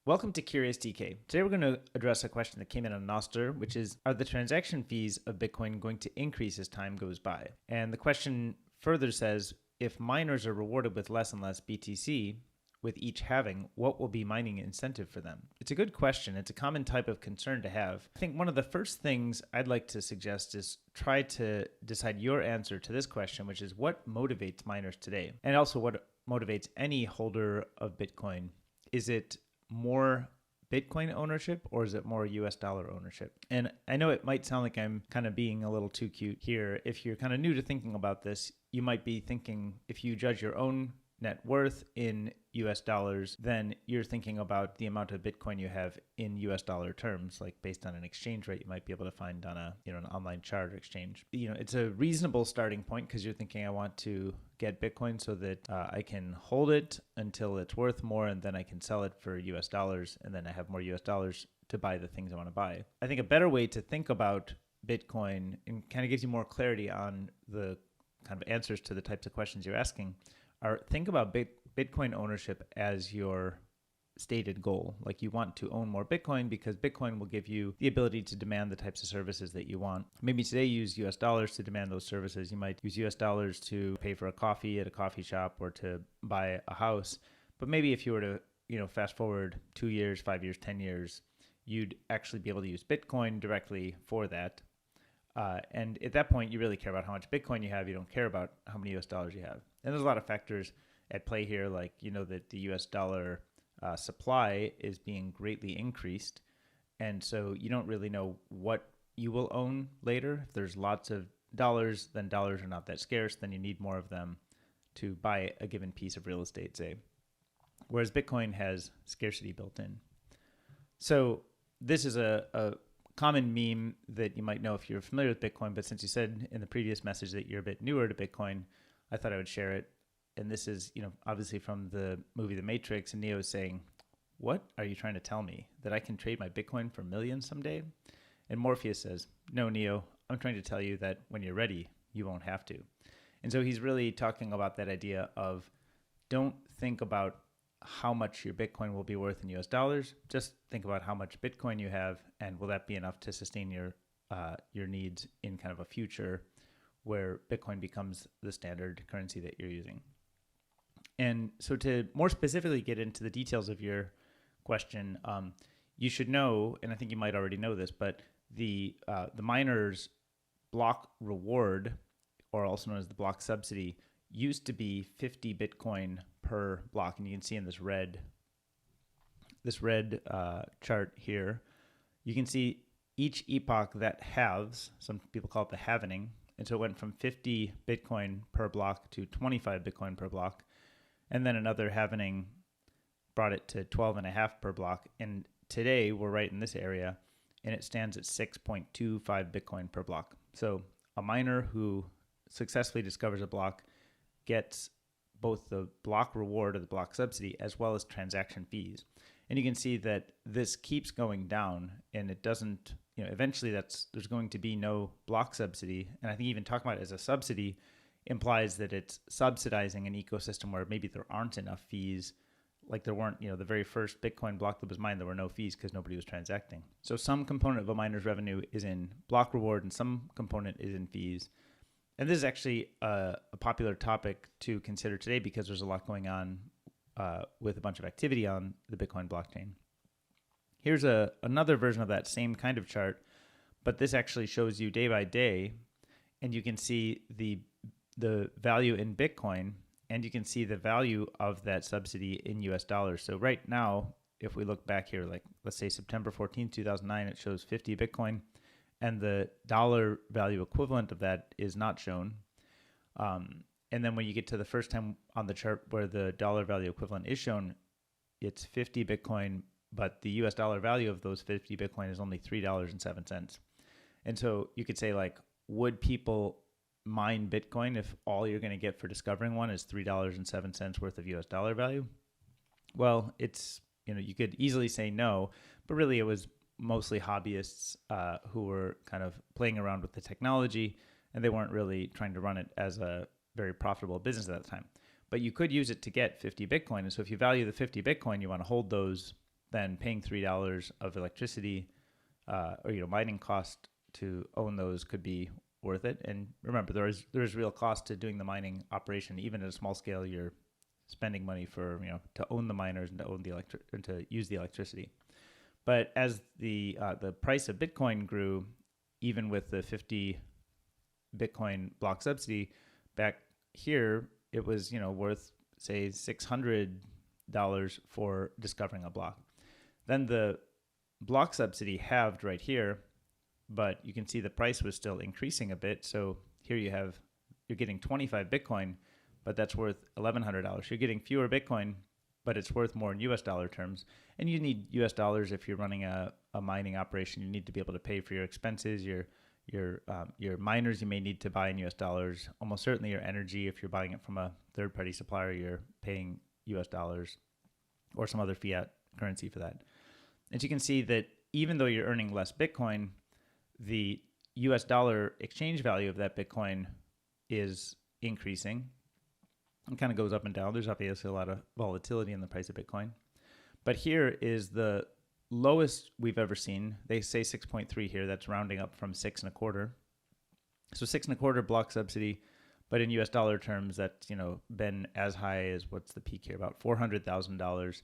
Welcome to Curious DK. Today we're going to address a question that came in on Nostr, which is, are the transaction fees of Bitcoin going to increase as time goes by? And the question further says, if miners are rewarded with less and less BTC with each halving, what will be mining incentive for them? It's a good question. It's a common type of concern to have. I think one of the first things I'd like to suggest is try to decide your answer to this question, which is what motivates miners today? And also what motivates any holder of Bitcoin? Is it more Bitcoin ownership or is it more US dollar ownership? And I know it might sound like I'm kind of being a little too cute here. If you're kind of new to thinking about this, you might be thinking if you judge your own net worth in US dollars, then you're thinking about the amount of Bitcoin you have in US dollar terms, like based on an exchange rate you might be able to find on an online chart exchange. It's a reasonable starting point because you're thinking I want to get Bitcoin so that I can hold it until it's worth more and then I can sell it for US dollars and then I have more US dollars to buy the things I want to buy. I think a better way to think about Bitcoin and kind of gives you more clarity on the kind of answers to the types of questions you're asking are think about Bitcoin ownership as your stated goal. Like you want to own more Bitcoin because Bitcoin will give you the ability to demand the types of services that you want. Maybe today you use US dollars to demand those services. You might use US dollars to pay for a coffee at a coffee shop or to buy a house. But maybe if you were to, fast forward 2 years, 5 years, 10 years, you'd actually be able to use Bitcoin directly for that. And at that point, you really care about how much Bitcoin you have. You don't care about how many US dollars you have. And there's a lot of factors at play here, like, that the US dollar supply is being greatly increased. And so you don't really know what you will own later. If there's lots of dollars, then dollars are not that scarce. Then you need more of them to buy a given piece of real estate, say. Whereas Bitcoin has scarcity built in. So this is a common meme that you might know if you're familiar with Bitcoin, but since you said in the previous message that you're a bit newer to Bitcoin, I thought I would share it. And this is, obviously from the movie The Matrix, and Neo is saying, what are you trying to tell me? That I can trade my Bitcoin for millions someday? And Morpheus says, no, Neo, I'm trying to tell you that when you're ready, you won't have to. And so he's really talking about that idea of don't think about how much your Bitcoin will be worth in US dollars. Just think about how much Bitcoin you have, and will that be enough to sustain your needs in kind of a future where Bitcoin becomes the standard currency that you're using. And so to more specifically get into the details of your question, you should know, and I think you might already know this, but the miner's block reward, or also known as the block subsidy, used to be 50 Bitcoin per block. And you can see in this red chart here, you can see each epoch that halves, some people call it the halvening. And so it went from 50 Bitcoin per block to 25 Bitcoin per block. And then another halvening brought it to 12.5 per block. And today we're right in this area and it stands at 6.25 Bitcoin per block. So a miner who successfully discovers a block gets both the block reward or the block subsidy as well as transaction fees. And you can see that this keeps going down and it doesn't, eventually there's going to be no block subsidy. And I think even talking about it as a subsidy implies that it's subsidizing an ecosystem where maybe there aren't enough fees. Like there weren't, the very first Bitcoin block that was mined, there were no fees because nobody was transacting. So some component of a miner's revenue is in block reward and some component is in fees. And this is actually a popular topic to consider today because there's a lot going on with a bunch of activity on the Bitcoin blockchain. Here's another version of that same kind of chart, but this actually shows you day by day, and you can see the value in Bitcoin, and you can see the value of that subsidy in US dollars. So right now, if we look back here, like let's say September 14, 2009, it shows 50 Bitcoin. And the dollar value equivalent of that is not shown. And then when you get to the first time on the chart where the dollar value equivalent is shown, it's 50 Bitcoin, but the US dollar value of those 50 Bitcoin is only $3.07. And so you could say, like, would people mine Bitcoin if all you're going to get for discovering one is $3.07 worth of US dollar value? Well, it's, you could easily say no, but really it was mostly hobbyists who were kind of playing around with the technology, and they weren't really trying to run it as a very profitable business at that time. But you could use it to get 50 Bitcoin. And so if you value the 50 Bitcoin, you want to hold those then paying $3 of electricity or mining cost to own those could be worth it. And remember, there is real cost to doing the mining operation. Even at a small scale, you're spending money for to own the miners and to own and to use the electricity. But as the price of Bitcoin grew, even with the 50 Bitcoin block subsidy, back here it was worth say $600 for discovering a block. Then the block subsidy halved right here, but you can see the price was still increasing a bit. So here you're getting 25 Bitcoin, but that's worth $1,100. You're getting fewer Bitcoin, but it's worth more in US dollar terms. And you need US dollars if you're running a mining operation. You need to be able to pay for your expenses, your miners you may need to buy in US dollars. Almost certainly your energy, if you're buying it from a third-party supplier, you're paying US dollars or some other fiat currency for that. And you can see that even though you're earning less Bitcoin, the US dollar exchange value of that Bitcoin is increasing. It kind of goes up and down. There's obviously a lot of volatility in the price of Bitcoin. But here is the lowest we've ever seen. They say 6.3 here. That's rounding up from 6.25. So 6.25 block subsidy, but in US dollar terms, that's been as high as, what's the peak here, about $400,000.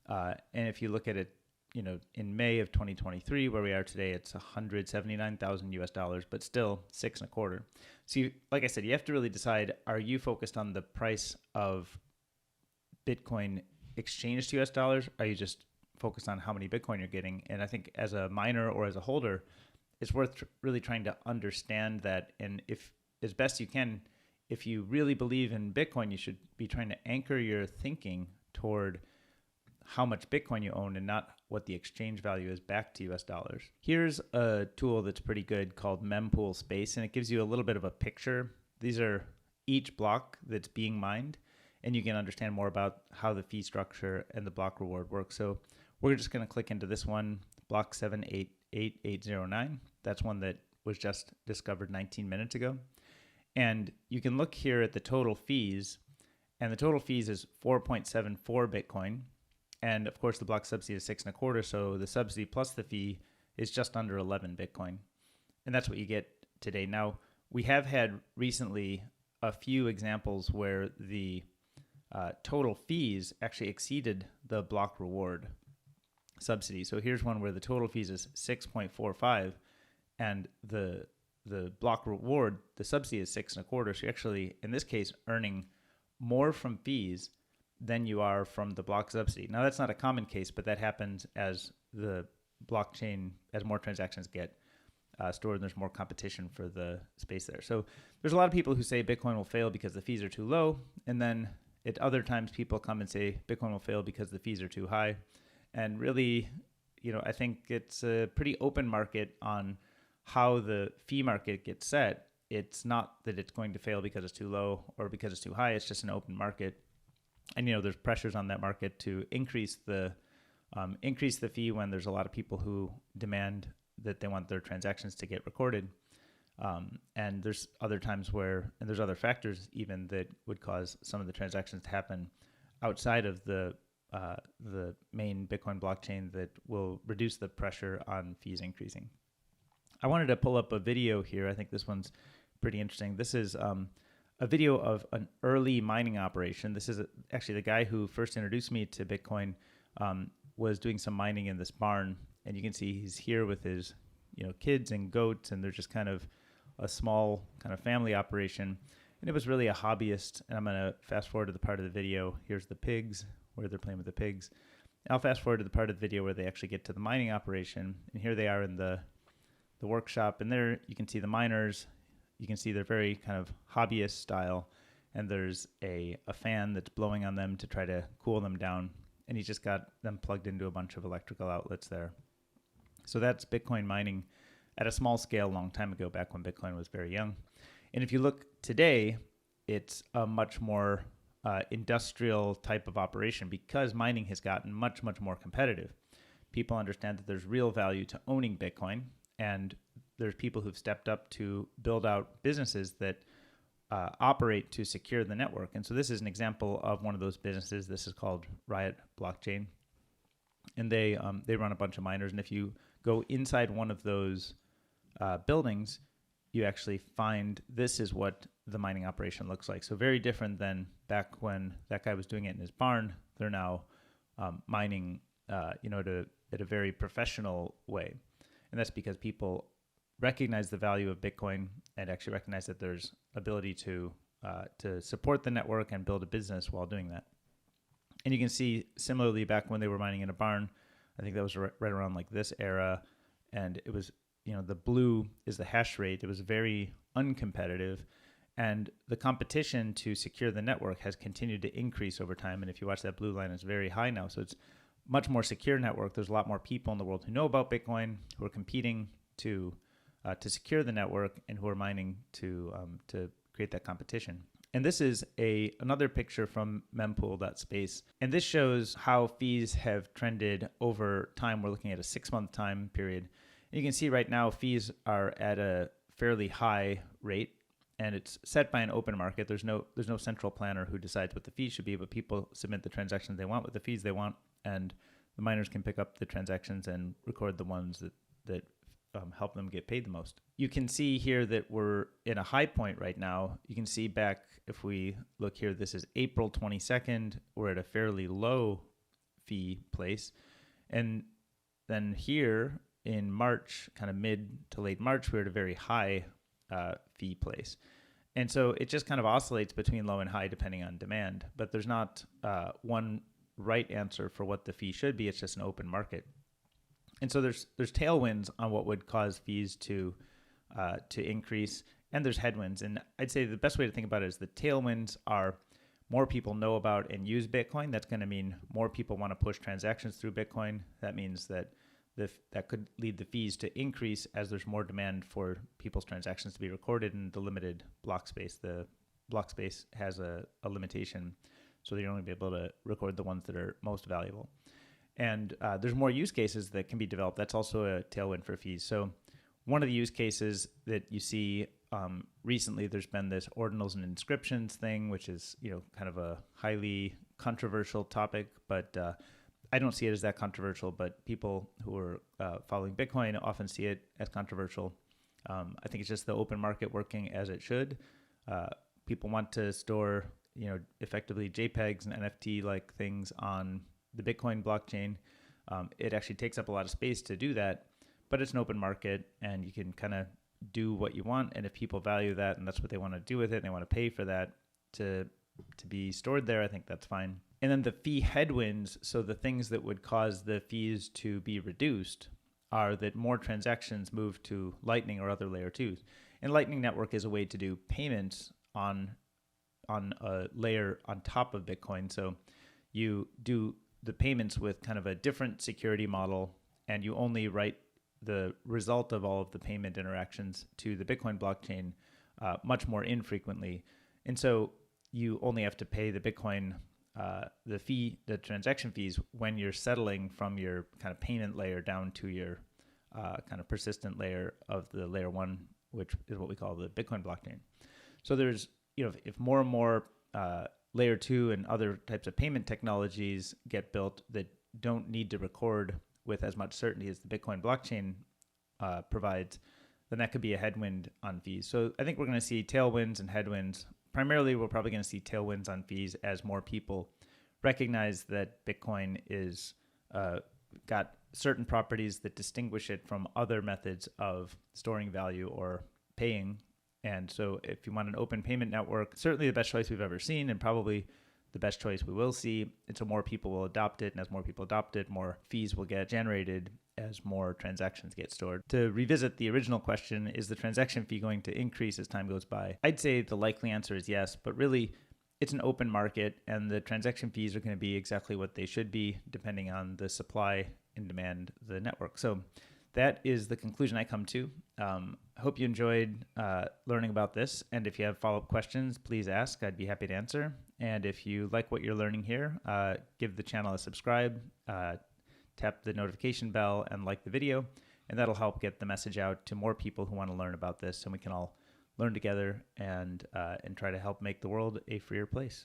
And if you look at it, in May of 2023, where we are today, it's 179,000 US dollars, but still 6.25. So like I said, you have to really decide, are you focused on the price of Bitcoin exchanged to US dollars? Are you just focused on how many Bitcoin you're getting? And I think as a miner or as a holder, it's worth really trying to understand that. And if, as best you can, if you really believe in Bitcoin, you should be trying to anchor your thinking toward how much Bitcoin you own and not what the exchange value is back to US dollars. Here's a tool that's pretty good called Mempool Space, and it gives you a little bit of a picture. These are each block that's being mined, and you can understand more about how the fee structure and the block reward works. So we're just going to click into this one, block 788809. That's one that was just discovered 19 minutes ago. And you can look here at the total fees, and the total fees is 4.74 Bitcoin. And of course, the block subsidy is 6.25, so the subsidy plus the fee is just under 11 Bitcoin. And that's what you get today. Now, we have had recently a few examples where the total fees actually exceeded the block reward subsidy. So here's one where the total fees is 6.45, and the block reward, the subsidy is 6.25. So you're actually, in this case, earning more from fees than you are from the block subsidy. Now, that's not a common case, but that happens as the blockchain, as more transactions get stored and there's more competition for the space there. So there's a lot of people who say Bitcoin will fail because the fees are too low. And then at other times, people come and say Bitcoin will fail because the fees are too high. And really, I think it's a pretty open market on how the fee market gets set. It's not that it's going to fail because it's too low or because it's too high. It's just an open market. And, there's pressures on that market to increase the fee when there's a lot of people who demand that they want their transactions to get recorded. And there's other times and there's other factors even that would cause some of the transactions to happen outside of the main Bitcoin blockchain that will reduce the pressure on fees increasing. I wanted to pull up a video here. I think this one's pretty interesting. This is a video of an early mining operation. This is actually the guy who first introduced me to Bitcoin was doing some mining in this barn. And you can see he's here with his kids and goats, and they're just kind of a small kind of family operation. And it was really a hobbyist. And I'm going to fast forward to the part of the video. Here's the pigs, where they're playing with the pigs. And I'll fast forward to the part of the video where they actually get to the mining operation. And here they are in the workshop. And there you can see the miners. You can see they're very kind of hobbyist style, and there's a fan that's blowing on them to try to cool them down. And he's just got them plugged into a bunch of electrical outlets there. So that's Bitcoin mining at a small scale a long time ago, back when Bitcoin was very young. And if you look today, it's a much more industrial type of operation because mining has gotten much, much more competitive. People understand that there's real value to owning Bitcoin, and there's people who've stepped up to build out businesses that operate to secure the network. And so this is an example of one of those businesses. This is called Riot Blockchain. and they run a bunch of miners. And if you go inside one of those buildings, you actually find this is what the mining operation looks like. So very different than back when that guy was doing it in his barn. They're now mining, at a very professional way, and that's because people recognize the value of Bitcoin and actually recognize that there's ability to support the network and build a business while doing that. And you can see similarly back when they were mining in a barn, I think that was right around like this era, and it was, the blue is the hash rate. It was very uncompetitive, and the competition to secure the network has continued to increase over time. And if you watch that blue line, it's very high now. So it's much more secure network. There's a lot more people in the world who know about Bitcoin, who are competing to secure the network, and who are mining to create that competition. And this is another picture from mempool.space. And this shows how fees have trended over time. We're looking at a 6-month time period. And you can see right now fees are at a fairly high rate, and it's set by an open market. There's no central planner who decides what the fees should be, but people submit the transactions they want with the fees they want, and the miners can pick up the transactions and record the ones that help them get paid the most. You can see here that we're in a high point right now. You can see back, if we look here, this is April 22nd. We're at a fairly low fee place. And then here in March, kind of mid to late March, we're at a very high fee place. And so it just kind of oscillates between low and high depending on demand. But there's not one right answer for what the fee should be. It's just an open market. And so there's tailwinds on what would cause fees to increase, and there's headwinds. And I'd say the best way to think about it is the tailwinds are more people know about and use Bitcoin. That's going to mean more people want to push transactions through Bitcoin. That means that that could lead the fees to increase as there's more demand for people's transactions to be recorded in the limited block space. The block space has a limitation, so you're only be able to record the ones that are most valuable. And there's more use cases that can be developed. That's also a tailwind for fees. So one of the use cases that you see recently, there's been this ordinals and inscriptions thing, which is kind of a highly controversial topic, but I don't see it as that controversial. But people who are following Bitcoin often see it as controversial. I think it's just the open market working as it should. People want to store, effectively JPEGs and NFT-like things on the Bitcoin blockchain. It actually takes up a lot of space to do that, but it's an open market and you can kind of do what you want. And if people value that and that's what they want to do with it, and they want to pay for that to be stored there, I think that's fine. And then the fee headwinds, so the things that would cause the fees to be reduced, are that more transactions move to Lightning or other layer 2s. And Lightning Network is a way to do payments on a layer on top of Bitcoin. So you do the payments with kind of a different security model, and you only write the result of all of the payment interactions to the Bitcoin blockchain much more infrequently. And so you only have to pay the Bitcoin, the transaction fees, when you're settling from your kind of payment layer down to your kind of persistent layer of the layer 1, which is what we call the Bitcoin blockchain. So there's, if more and more layer 2 and other types of payment technologies get built that don't need to record with as much certainty as the Bitcoin blockchain provides, then that could be a headwind on fees. So I think we're going to see tailwinds and headwinds. Primarily, we're probably going to see tailwinds on fees as more people recognize that Bitcoin is got certain properties that distinguish it from other methods of storing value or paying. And so if you want an open payment network, certainly the best choice we've ever seen, and probably the best choice we will see. And so more people will adopt it. And as more people adopt it, more fees will get generated as more transactions get stored. To revisit the original question, is the transaction fee going to increase as time goes by? I'd say the likely answer is yes, but really it's an open market and the transaction fees are going to be exactly what they should be depending on the supply and demand of the network. So that is the conclusion I come to. I hope you enjoyed learning about this. And if you have follow-up questions, please ask. I'd be happy to answer. And if you like what you're learning here, give the channel a subscribe, tap the notification bell, and like the video. And that'll help get the message out to more people who want to learn about this, and we can all learn together and try to help make the world a freer place.